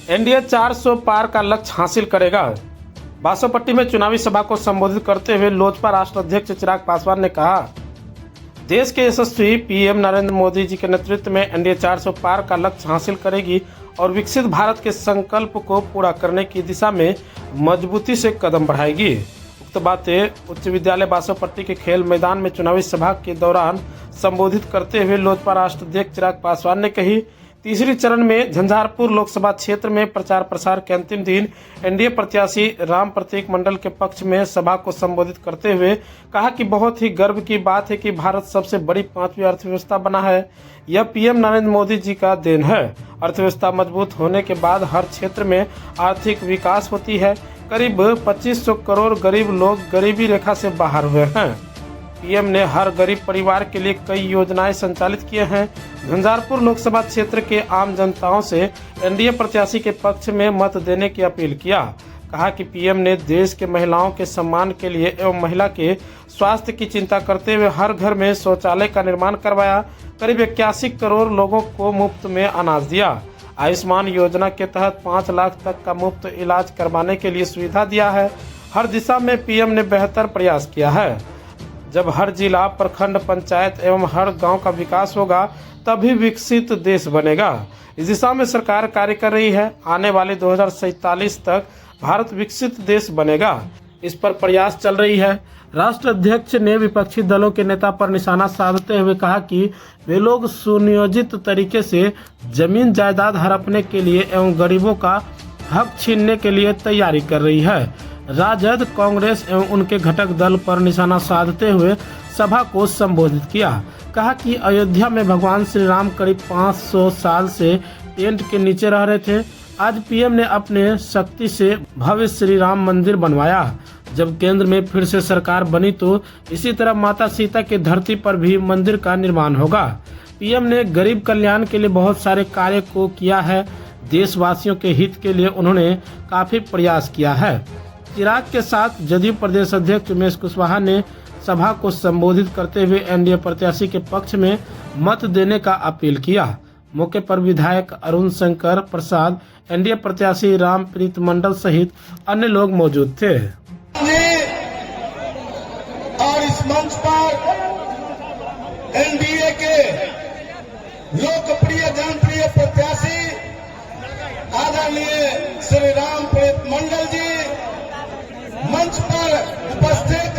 NDA 400 पार का लक्ष्य हासिल करेगा। बासोपट्टी में चुनावी सभा को संबोधित करते हुए लोजपा राष्ट्र अध्यक्ष चिराग पासवान ने कहा, देश के यशस्वी पीएम नरेंद्र मोदी जी के नेतृत्व में एनडीए 400 पार का लक्ष्य हासिल करेगी और विकसित भारत के संकल्प को पूरा करने की दिशा में मजबूती से कदम बढ़ाएगी। उक्त बातें उच्च विद्यालय बासोपट्टी के खेल मैदान में चुनावी सभा के दौरान संबोधित करते हुए लोजपा राष्ट्र अध्यक्ष चिराग पासवान ने कही। तीसरी चरण में झंझारपुर लोकसभा क्षेत्र में प्रचार प्रसार के अंतिम दिन एनडीए प्रत्याशी राम प्रतीक मंडल के पक्ष में सभा को संबोधित करते हुए कहा कि बहुत ही गर्व की बात है कि भारत सबसे बड़ी 5वीं अर्थव्यवस्था बना है। यह पीएम नरेंद्र मोदी जी का देन है। अर्थव्यवस्था मजबूत होने के बाद हर क्षेत्र में आर्थिक विकास होती है। करीब 2500 करोड़ गरीब लोग गरीबी रेखा से बाहर हुए हैं। पीएम ने हर गरीब परिवार के लिए कई योजनाएं संचालित किए हैं। झंझारपुर लोकसभा क्षेत्र के आम जनताओं से एनडीए प्रत्याशी के पक्ष में मत देने की अपील किया। कहा कि पीएम ने देश के महिलाओं के सम्मान के लिए एवं महिला के स्वास्थ्य की चिंता करते हुए हर घर में शौचालय का निर्माण करवाया। करीब 81 करोड़ लोगों को मुफ्त में अनाज दिया। आयुष्मान योजना के तहत 5 लाख तक का मुफ्त इलाज करवाने के लिए सुविधा दिया है। हर दिशा में पीएम ने बेहतर प्रयास किया है। जब हर जिला, प्रखंड, पंचायत एवं हर गांव का विकास होगा तभी विकसित देश बनेगा। इस दिशा में सरकार कार्य कर रही है। आने वाले 2047 तक भारत विकसित देश बनेगा, इस पर प्रयास चल रही है। राष्ट्र अध्यक्ष ने विपक्षी दलों के नेता पर निशाना साधते हुए कहा कि वे लोग सुनियोजित तरीके से जमीन जायदाद हड़पने के लिए एवं गरीबों का हक छीनने के लिए तैयारी कर रही है। राजद, कांग्रेस एवं उनके घटक दल पर निशाना साधते हुए सभा को संबोधित किया। कहा कि अयोध्या में भगवान श्री राम करीब 500 साल से टेंट के नीचे रह रहे थे। आज पीएम ने अपने शक्ति से भव्य श्री राम मंदिर बनवाया। जब केंद्र में फिर से सरकार बनी तो इसी तरह माता सीता की धरती पर भी मंदिर का निर्माण होगा। पीएम ने गरीब कल्याण के लिए बहुत सारे कार्य को किया है। देशवासियों के हित के लिए उन्होंने काफी प्रयास किया है। चिराग के साथ जदयू प्रदेश अध्यक्ष उमेश कुशवाहा ने सभा को संबोधित करते हुए एनडीए प्रत्याशी के पक्ष में मत देने का अपील किया। मौके पर विधायक अरुण शंकर प्रसाद, एनडीए प्रत्याशी रामप्रीत मंडल सहित अन्य लोग मौजूद थे। और इस मंच पर एनडीए के लोकप्रिय जनप्रिय प्रत्याशी आदरणीय श्री रामप्रीत मंडल जी, मंच पर उपस्थित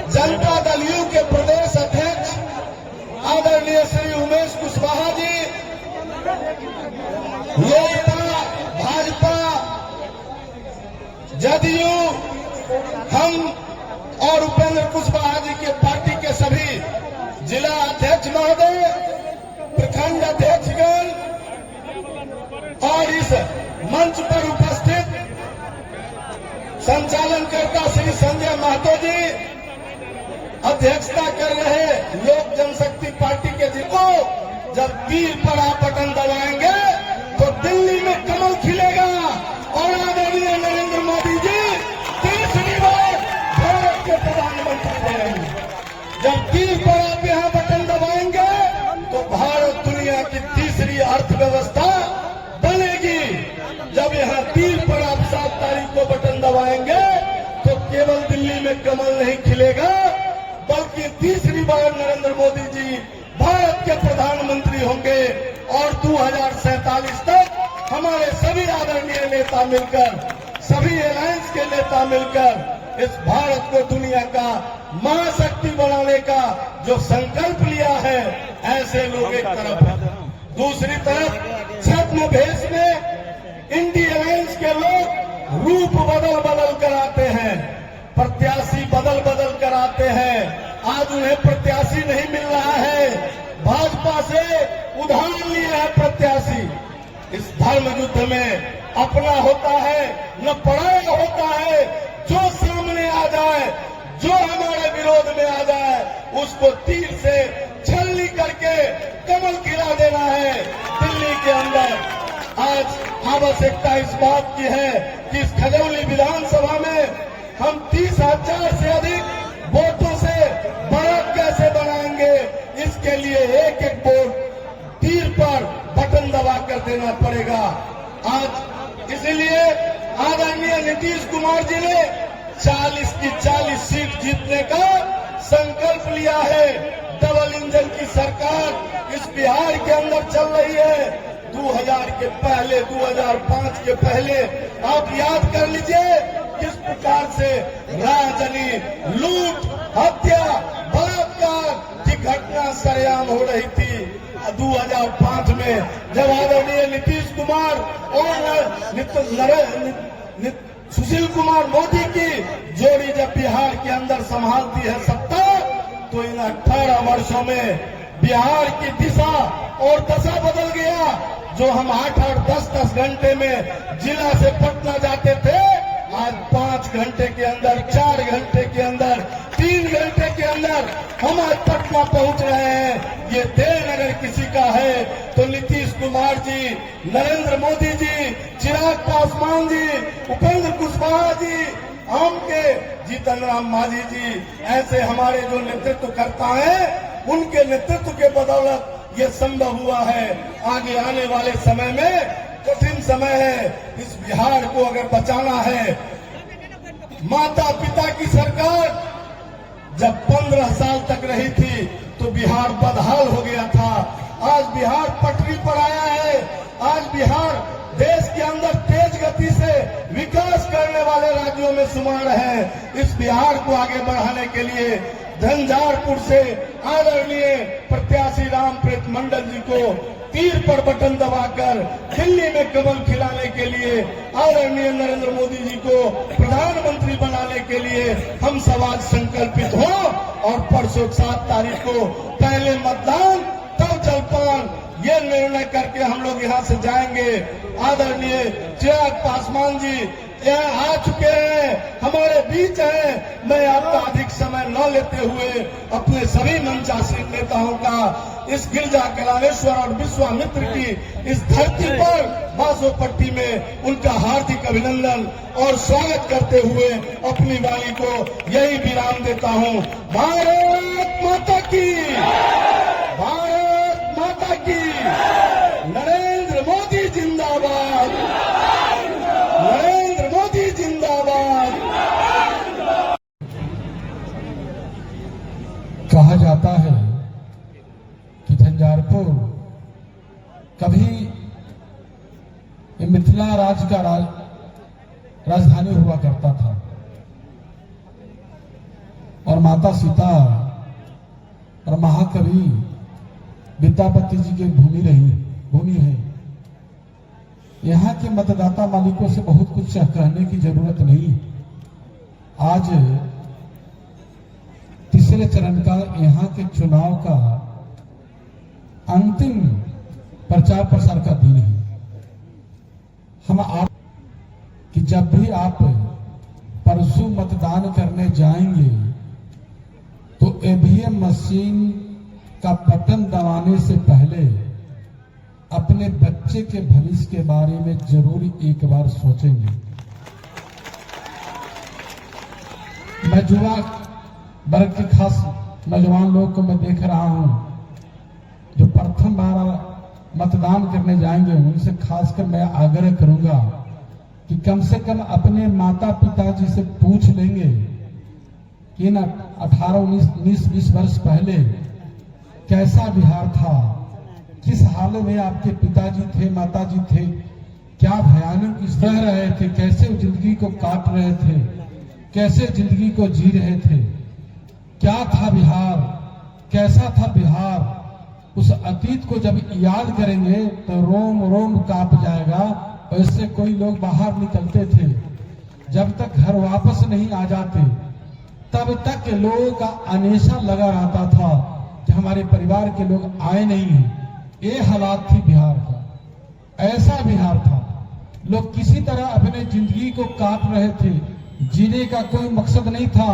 जनता दल यू के प्रदेश अध्यक्ष आदरणीय श्री उमेश कुशवाहा जी, लोजपा, भाजपा, जदयू, हम और उपेंद्र कुशवाहा जी के पार्टी के सभी जिला अध्यक्ष महोदय, प्रखंड अध्यक्षगण और इस मंच पर उपस्थित संचालनकर्ता श्री संजय महतो जी, अध्यक्षता कर रहे लोक जनशक्ति पार्टी के जिनको जब तीर पर आप बटन दबाएंगे तो दिल्ली में कमल खिलेगा और आदरणीय नरेंद्र मोदी जी तीसरी बार भारत के प्रधानमंत्री बनेंगे। जब तीर पर आप यहाँ बटन दबाएंगे तो भारत दुनिया की तीसरी अर्थव्यवस्था बनेगी। जब यहाँ तीर पर आप 7 तारीख को बटन दबाएंगे तो केवल दिल्ली में कमल नहीं खिलेगा बल्कि तीसरी बार नरेंद्र मोदी जी भारत के प्रधानमंत्री होंगे और 2047 तक हमारे सभी आदरणीय नेता मिलकर, सभी अलायंस के नेता मिलकर इस भारत को दुनिया का महाशक्ति बनाने का जो संकल्प लिया है, ऐसे लोग एक तरफ, दूसरी तरफ छद्म भेष में इंडिया अलायंस के लोग रूप बदल बदल कर आते हैं, प्रत्याशी बदल बदल कर आते हैं। आज उन्हें प्रत्याशी नहीं मिल रहा है, भाजपा से उधार लिया है प्रत्याशी। इस धर्म युद्ध में अपना होता है न पराया होता है। जो सामने आ जाए, जो हमारे विरोध में आ जाए, उसको तीर से छलनी करके कमल खिला देना है। दिल्ली के अंदर आज आवश्यकता इस बात की है कि इस खजौली विधानसभा में हम 30,000 से अधिक वोटों से बढ़त कैसे बनाएंगे, इसके लिए एक एक वोट तीर पर बटन दबा कर देना पड़ेगा। आज इसीलिए आदरणीय नीतीश कुमार जी ने 40 की 40 सीट जीतने का संकल्प लिया है। डबल इंजन की सरकार इस बिहार के अंदर चल रही है। 2000 के पहले, 2005 के पहले आप याद कर लीजिए किस प्रकार से राजनी, लूट, हत्या, बलात्कार की घटना सरेआम हो रही थी। 2005 में जब आदरणीय नीतीश कुमार और सुशील कुमार मोदी की जोड़ी जब बिहार के अंदर संभालती है सत्ता, तो इन 18 वर्षों में बिहार की दिशा और दशा बदल गया। जो हम 8 और 10 घंटे में जिला से पटना जाते थे, आज 5 घंटे के अंदर, 4 घंटे के अंदर, 3 घंटे के अंदर हम आज पटना पहुंच रहे हैं। ये देन अगर किसी का है तो नीतीश कुमार जी, नरेंद्र मोदी जी, चिराग पासवान जी, उपेंद्र कुशवाहा जी, आम के जीतन राम मांझी जी, ऐसे हमारे जो नेतृत्व करता है, उनके नेतृत्व के बदौलत ये संभव हुआ है। आगे आने वाले समय में कठिन समय है। इस बिहार को अगर बचाना है, माता पिता की सरकार जब 15 साल तक रही थी तो बिहार बदहाल हो गया था। आज बिहार पटरी पर आया है। आज बिहार देश के अंदर तेज गति से विकास करने वाले राज्यों में शुमार है। इस बिहार को आगे बढ़ाने के लिए झंझारपुर से आदरणीय प्रत्याशी रामप्रीत मंडल जी को तीर पर बटन दबाकर दिल्ली में कमल खिलाने के लिए, आदरणीय नरेंद्र मोदी जी को प्रधानमंत्री बनाने के लिए हम सब आज संकल्पित हो और परसों 7 तारीख को पहले मतदान तब जलपान, ये निर्णय करके हम लोग यहाँ से जाएंगे। आदरणीय चिराग पासवान जी यहाँ आ चुके हैं, हमारे बीच हैं। मैं आपका अधिक समय न लेते हुए अपने सभी मंचासीन नेताओं का इस गिरजा कलालेश्वर और विश्वामित्र की इस धरती पर बासोपट्टी में उनका हार्दिक अभिनंदन और स्वागत करते हुए अपनी वाणी को यही विराम देता हूँ। भारत माता की, भारत माता की, नरेंद्र मोदी जिंदाबाद, नरेंद्र मोदी जिंदाबाद। कहा जाता है कि झंझारपुर कभी ये मिथिला राज्य का राजधानी हुआ करता था और माता सीता और महाकवि विद्यापति जी की भूमि है। यहाँ के मतदाता मालिकों से बहुत कुछ कहने की जरूरत नहीं। आज तीसरे चरण का यहाँ के चुनाव का अंतिम प्रचार प्रसार का दिन है। हम आप कि जब भी आप परसों मतदान करने जाएंगे तो ईवीएम मशीन का बटन दबाने से पहले अपने बच्चे के भविष्य के बारे में जरूर एक बार सोचेंगे। मैं युवा वर्ग के खास नौजवान लोग को मैं देख रहा हूं जो प्रथम बार मतदान करने जाएंगे, उनसे खासकर मैं आग्रह करूंगा कि कम से कम अपने माता पिता जी से पूछ लेंगे कि ना 18, 19, 20 वर्ष पहले कैसा बिहार था, किस हाल में आपके पिताजी थे, माताजी थे, क्या भयानक रह रहे थे, कैसे जिंदगी को काट रहे थे, कैसे जिंदगी को जी रहे थे, क्या था बिहार, कैसा था बिहार। उस अतीत को जब याद करेंगे तो रोम रोम कांप जाएगा। ऐसे कोई लोग बाहर निकलते थे, जब तक घर वापस नहीं आ जाते तब तक लोगों का अनेसा लगा रहता था कि हमारे परिवार के लोग आए नहीं हैं। ये हालात थी बिहार का, ऐसा बिहार था। लोग किसी तरह अपने जिंदगी को काट रहे थे, जीने का कोई मकसद नहीं था,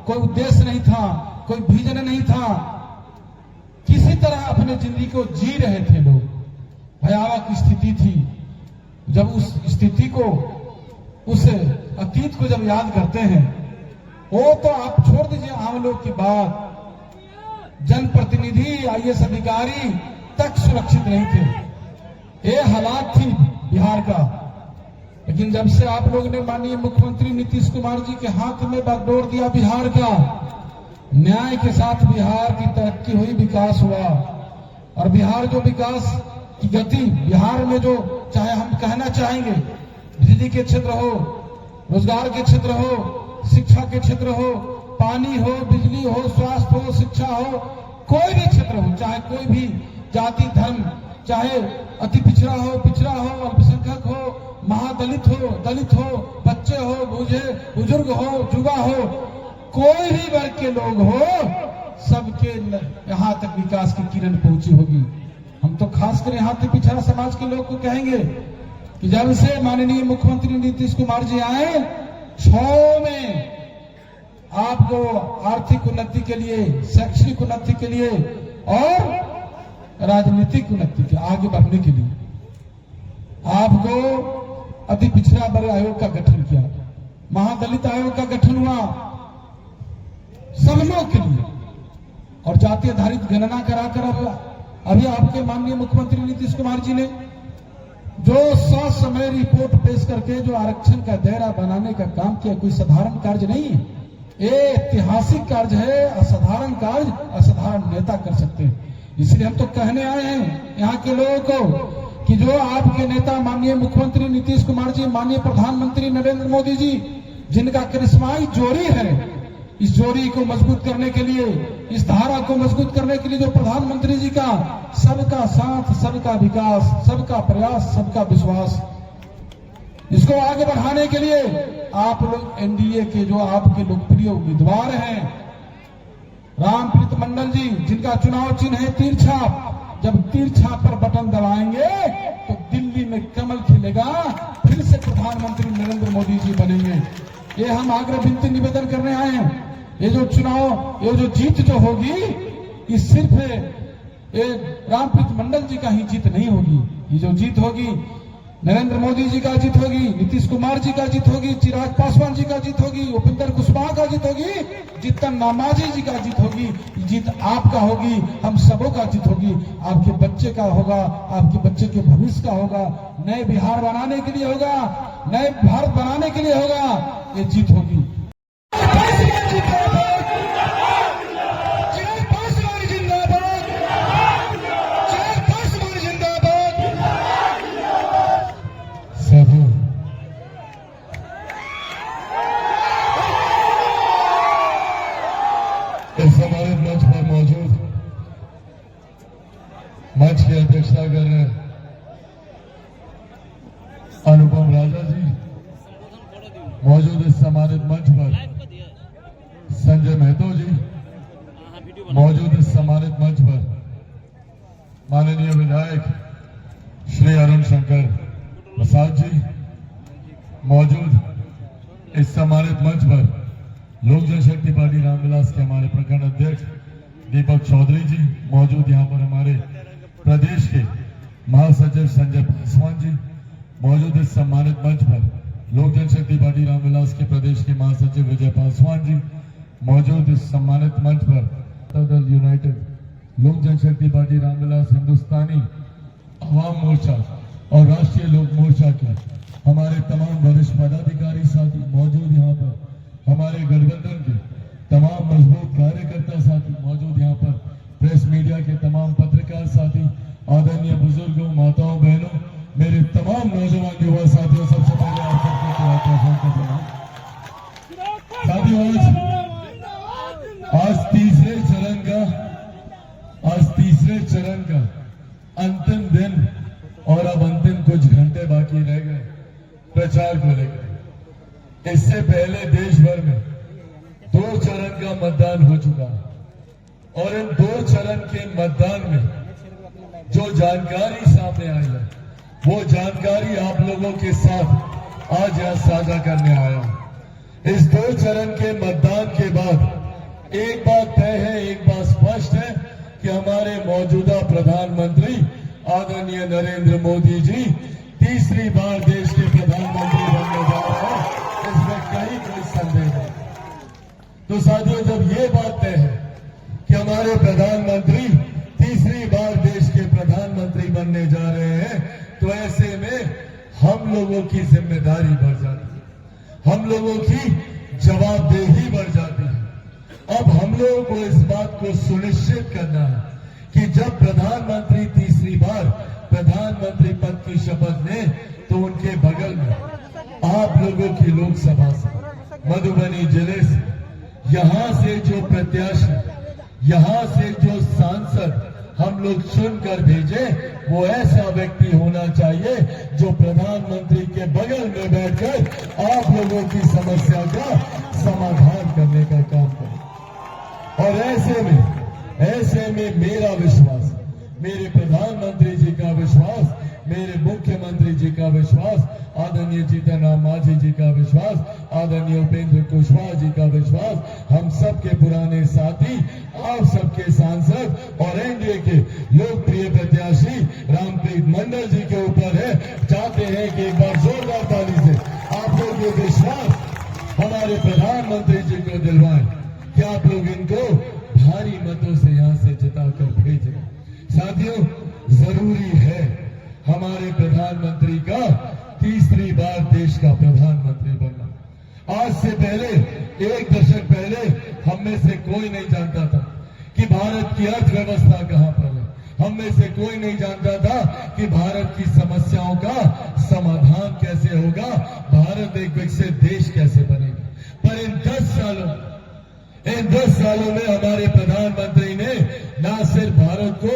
कोई उद्देश्य नहीं था, कोई विजन नहीं था, किसी तरह अपने जिंदगी को जी रहे थे लोग। भयावह स्थिति थी। जब उस स्थिति को, उस अतीत को जब याद करते हैं, वो तो आप छोड़ दीजिए आम लोग की बात, जनप्रतिनिधि, आईएएस अधिकारी तक सुरक्षित नहीं थे। ये हालात थी बिहार का। लेकिन जब से आप लोग ने माननीय मुख्यमंत्री नीतीश कुमार जी के हाथ में बागडोर दिया बिहार का, न्याय के साथ बिहार की तरक्की हुई, विकास हुआ। और बिहार जो विकास की गति बिहार में जो चाहे हम कहना चाहेंगे, बिजली के क्षेत्र हो, रोजगार के क्षेत्र हो, शिक्षा के क्षेत्र हो, पानी हो, बिजली हो, स्वास्थ्य हो, शिक्षा हो, कोई भी क्षेत्र हो, चाहे कोई भी जाति धर्म, चाहे अति पिछड़ा हो, अल्पसंख्यक हो, महादलित हो, दलित हो, बच्चे हो, बूढ़े बुजुर्ग हो, युवा हो, कोई भी वर्ग के लोग हो, सबके यहाँ तक विकास की किरण पहुंची होगी। हम तो खासकर यहाँ तक पिछड़ा समाज के लोग को कहेंगे कि जब से माननीय मुख्यमंत्री नीतीश कुमार जी आए, 6 में आपको आर्थिक उन्नति के लिए, शैक्षणिक उन्नति के लिए और राजनीतिक उन्नति के आगे बढ़ने के लिए आपको अति पिछड़ा वर्ग आयोग का गठन किया, महादलित आयोग का गठन हुआ सब लोग के लिए, और जाति आधारित गणना कराकर अभी आपके माननीय मुख्यमंत्री नीतीश कुमार जी ने जो ससमय रिपोर्ट पेश करके जो आरक्षण का दायरा बनाने का काम किया, कोई साधारण कार्य नहीं है, ये ऐतिहासिक कार्य है। असाधारण कार्य असाधारण नेता कर सकते हैं। इसलिए हम तो कहने आए हैं यहाँ के लोगों को कि जो आपके नेता माननीय मुख्यमंत्री नीतीश कुमार जी, माननीय प्रधानमंत्री नरेंद्र मोदी जी, जिनका करिश्माई जोड़ी है, इस जोड़ी को मजबूत करने के लिए, इस धारा को मजबूत करने के लिए जो प्रधानमंत्री जी का सबका साथ, सबका विकास, सबका प्रयास, सबका विश्वास, इसको आगे बढ़ाने के लिए आप लोग एनडीए के जो आपके लोकप्रिय उम्मीदवार हैं, रामप्रीत मंडल जी, जिनका चुनाव चिन्ह है तीर छाप, जब तीर छाप पर बटन दबाएंगे तो दिल्ली में कमल खिलेगा, फिर से प्रधानमंत्री नरेंद्र मोदी जी बनेंगे। ये हम आग्रह विनती निवेदन करने आए हैं। ये जो चुनाव, ये जो जीत जो होगी, ये सिर्फ ये रामप्रीत मंडल जी का ही जीत नहीं होगी। ये जो जीत होगी नरेंद्र मोदी जी का जीत होगी, नीतीश कुमार जी का जीत होगी, चिराग पासवान जी का जीत होगी, उपेंद्र कुशवाहा का जीत होगी, जीतन नामाजी जी का जीत होगी। जीत आपका होगी, हम सबों का जीत होगी। आपके बच्चे का होगा, आपके बच्चे के भविष्य का होगा, नए बिहार बनाने के लिए होगा, नए भारत बनाने के लिए होगा। ये जीत होगी। इस हमारे मंच पर मौजूद मंच की अध्यक्षता कर रहे अनुपम राजा जी, मौजूद इस सम्मानित मंच पर संजय महतो जी, मौजूद इस सम्मानित मंच पर माननीय विधायक श्री अरुण शंकर प्रसाद जी, मौजूद इस सम्मानित मंच पर लोक जनशक्ति पार्टी रामविलास के हमारे प्रखंड अध्यक्ष दीपक चौधरी जी, मौजूद यहाँ पर हमारे प्रदेश के महासचिव संजय पासवान जी, मौजूद इस सम्मानित मंच पर लोक जनशक्ति पार्टी रामविलास के प्रदेश के महासचिव विजय पासवान जी, मौजूद इस सम्मानित मंच पर दल यूनाइटेड लोक जनशक्ति पार्टी रामविलास हिंदुस्तानी अवाम मोर्चा और राष्ट्रीय लोक मोर्चा के हमारे तमाम वरिष्ठ पदाधिकारी साथी, मौजूद यहाँ पर हमारे गठबंधन के तमाम मजबूत कार्यकर्ता साथी, मौजूद यहाँ पर प्रेस मीडिया के तमाम पत्रकार साथी, आदरणीय बुजुर्गों, माताओं, बहनों, मेरे तमाम नौजवान युवा साथियों, सबसे पहले आप सबको साथियों, आज तीसरे चरण का अंतिम दिन और अब अंतिम कुछ घंटे बाकी रह गए प्रचार को लेकर। इससे पहले देश भर में 2 चरण का मतदान हो चुका है और इन 2 चरण के मतदान में जो जानकारी सामने आई है, वो जानकारी आप लोगों के साथ आज यहां साझा करने आया हूं। इस 2 चरण के मतदान के बाद एक बात तय है, एक बात स्पष्ट है कि हमारे मौजूदा प्रधानमंत्री आदरणीय नरेंद्र मोदी जी तीसरी बार देश के प्रधानमंत्री बनने जा रहे हैं, इसमें कहीं कोई संदेह नहीं। तो साथियों, जब ये बात तय है कि हमारे प्रधानमंत्री तीसरी बार देश के प्रधानमंत्री बनने जा रहे हैं, तो ऐसे में हम लोगों की जिम्मेदारी बढ़ जाती है, हम लोगों की जवाबदेही बढ़ जाती है। अब हम लोगों को इस बात को सुनिश्चित करना है कि जब प्रधानमंत्री तीसरी बार प्रधानमंत्री पद की शपथ लें तो उनके बगल में आप लोगों की लोकसभा से, मधुबनी जिले से, यहां से जो प्रत्याशी, यहां से जो सांसद हम लोग चुनकर भेजे, वो ऐसा व्यक्ति होना चाहिए जो प्रधानमंत्री के बगल में बैठकर आप लोगों की समस्या का समाधान करने का काम करे। और ऐसे में मेरा विश्वास, मेरे प्रधानमंत्री जी का विश्वास, मेरे मुख्यमंत्री जी का विश्वास, आदरणीय जीतन राम मांझी जी का विश्वास, आदरणीय उपेंद्र कुशवाहा जी का विश्वास, हम सबके पुराने साथी, आप सबके सांसद और एनडीए के लोकप्रिय प्रत्याशी रामप्रीत मंडल जी के ऊपर है। चाहते हैं कि एक बार जोरदार ताली से आप लोग ये विश्वास हमारे प्रधानमंत्री जी को दिलवाएं कि आप लोग इनको भारी मतों से यहां से जिताकर भेजें। साथियों, जरूरी है हमारे प्रधानमंत्री का तीसरी बार देश का प्रधानमंत्री बनना। आज से पहले, एक दशक पहले हम में से कोई नहीं जानता था कि भारत की अर्थव्यवस्था कहां पर है। हम में से कोई नहीं जानता था कि भारत की समस्याओं का समाधान कैसे होगा, भारत एक विकसित देश कैसे बनेगा। पर इन 10 सालों में हमारे प्रधानमंत्री ने न सिर्फ भारत को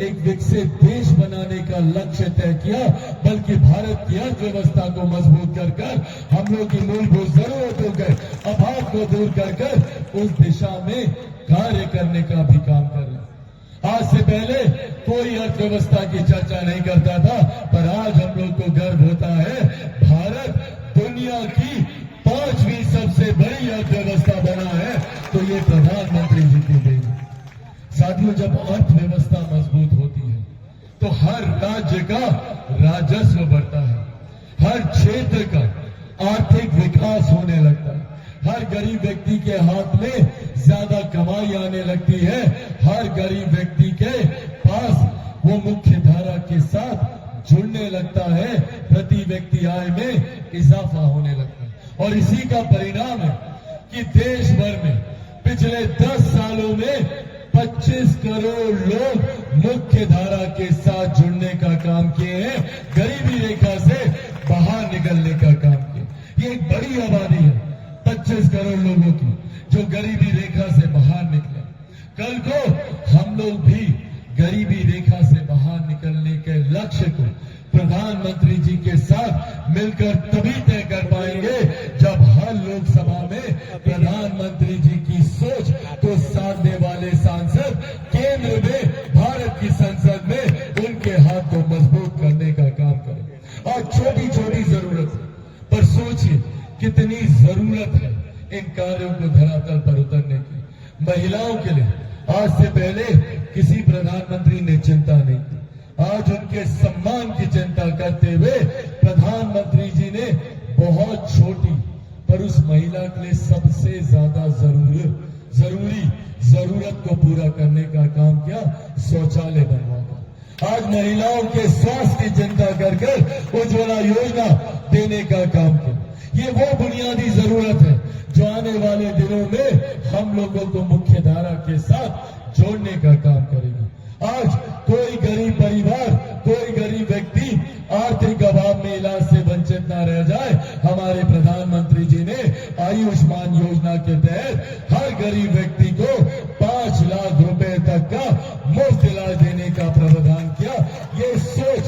एक विकसित देश बनाने का लक्ष्य तय किया, बल्कि भारत की अर्थव्यवस्था को मजबूत कर हम लोग की मूलभूत जरूरतों के अभाव को दूर कर उस दिशा में कार्य करने का भी काम कर रहे हैं। आज से पहले कोई अर्थव्यवस्था की चर्चा नहीं करता था, पर आज हम लोग को गर्व होता है भारत दुनिया की 5वीं सबसे बड़ी अर्थव्यवस्था बना है, तो ये प्रधानमंत्री जी की देन है। साथियों, जब अर्थव्यवस्था मजबूत होती है तो हर राज्य का राजस्व बढ़ता है, हर क्षेत्र का आर्थिक विकास होने लगता है, हर गरीब व्यक्ति के हाथ में ज्यादा कमाई आने लगती है, हर गरीब व्यक्ति के पास वो मुख्य धारा के साथ जुड़ने लगता है, प्रति व्यक्ति आय में इजाफा होने लगता है। और इसी का परिणाम है कि देश भर में पिछले 10 सालों में 25 करोड़ लोग मुख्य धारा के साथ जुड़ने का काम किए हैं, गरीबी रेखा से बाहर निकलने का काम किया। ये एक बड़ी आबादी है 25 करोड़ लोगों की जो गरीबी रेखा से बाहर निकले। कल को हम लोग भी गरीबी रेखा से बाहर निकलने के लक्ष्य को प्रधानमंत्री जी के साथ मिलकर तभी तय कर पाएंगे जब हर लोकसभा में प्रधानमंत्री जी की सोच को साधने वाले सांसद केंद्र में, भारत की संसद में उनके हाथ को मजबूत करने का काम करें। और छोटी छोटी जरूरत है, पर सोचिए कितनी जरूरत है इन कार्यों को धरातल पर उतरने की। महिलाओं के लिए आज से पहले किसी प्रधानमंत्री ने चिंता नहीं की, आज उनके सम्मान की चिंता करते हुए प्रधानमंत्री जी ने बहुत छोटी पर उस महिला के लिए सबसे ज्यादा जरूरी जरूरत को पूरा करने का काम किया, शौचालय बनवाना। आज महिलाओं के स्वास्थ्य की चिंता कर उज्ज्वला योजना देने का काम किया। ये वो बुनियादी जरूरत है जो आने वाले दिनों में हम लोगों को मुख्य धारा के साथ जोड़ने का काम करेगी। आज कोई गरीब परिवार, कोई गरीब व्यक्ति आर्थिक अभाव में इलाज से वंचित न रह जाए। हमारे प्रधानमंत्री जी ने आयुष्मान योजना के तहत हर गरीब व्यक्ति को 5 लाख रुपए तक का मुफ्त इलाज देने का प्रावधान किया। ये सोच